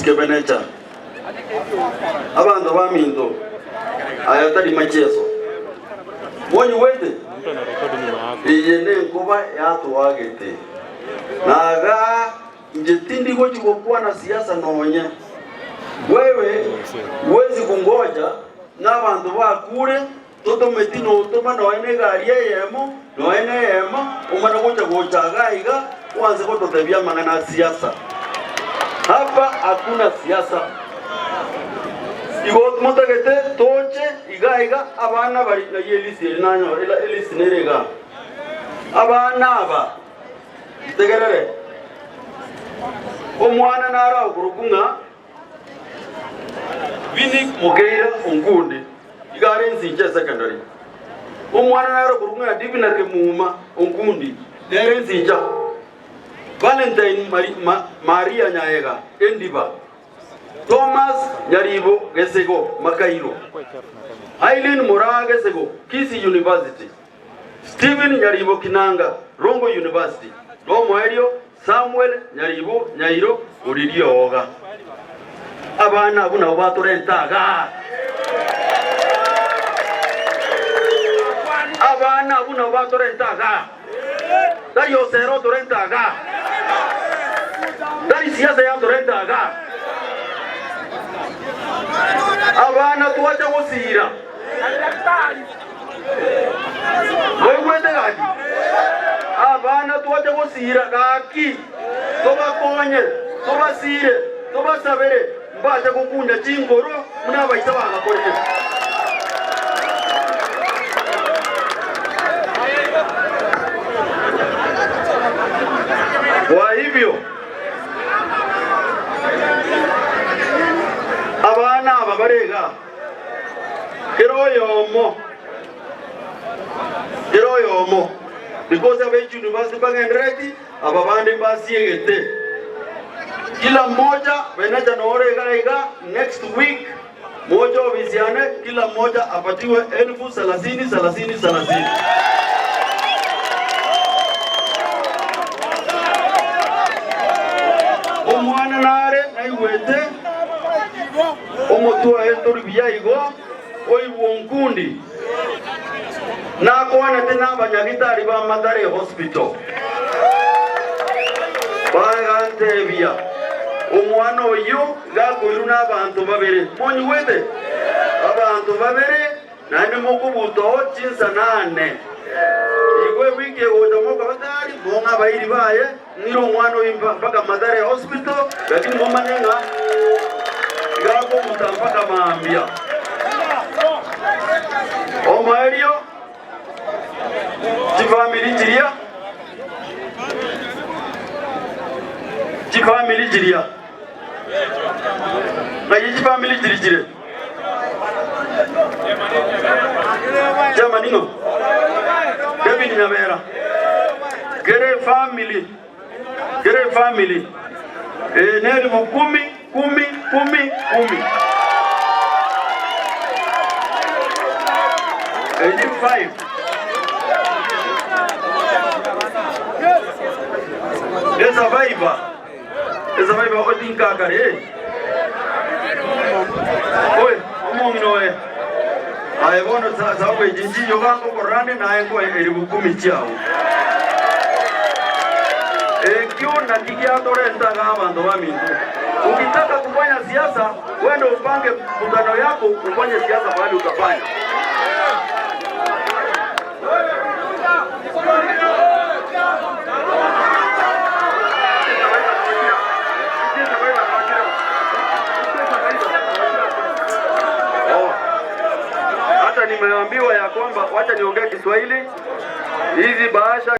musikebenecha abantu baminto ayatari machezo monyi wete iyene nkuba yatuwagete naga njetindi ko chikokuwa na siasa nonye wewe uwezi kungoja n'abantu bakure toto metino utoma noene gari yemo noene yema umana gocha gaiga uanze kutotebia mangana siasa. Hapa hakuna siasa. Igot mutagete toche igaiga abana bari na yelisi nanyo elisi nerega abana aba itegerere omwana nara okurukunga Vini Mugeira Ungundi igare nzinje secondary omwana nara okurukunga divina ke muma Ungundi nere nzinja Valentine Maria Nyaega Endiba Thomas Nyaribo Gesego Makairo Aileen Mora Gesego Kisi University Stephen Nyaribo Kinanga Rongo University Lomo Elio Samuel Nyaribo Nyairo Uridio Oga abana abuna batorentaga abana abuna batorentaga dayo zero torentaga dari siasa ya torentaga abana tuwacha gusira wewe gaji abana tuwacha gusira gaki toba konye toba sire toba sabere mbaje kukunda chingoro muna baita bagakoreye kwa hivyo abana ababarega keroyomo because of university bagendreti ababande basiegete kila mmoja wenaja noorega next week moja viziane kila mmoja apatiwe 30,030 omwana nare naiwete omotua entori biyaigo oibwonkundi nakwana tena abanyagitari ba Mathare Hospital bagantebia omwana oyo gakoiru n'abantu babere monyi wete abantu babere nane mokubuto chinsa nane igwe wiki ojomo kabatari monga bayiri baye niro omwana oyo mpaka Mathare Hospital lakini momanyenga gako mutampaka maambia omaelio chifamili jiria na yiji family jirijire Jamaningo David Nyabera Gere family neri mu 10 85 Esa vai ba odinka kare oye omonginoe aye bono sa we jinji yoga ko korane na ayo eribu 10 chao kio na kikia torenta ga abantu bamindu ukitaka kufanya siasa wewe upange mkutano yako ufanye siasa bali utafanya nimeambiwa ya kwamba wacha niongee Kiswahili hizi bahasha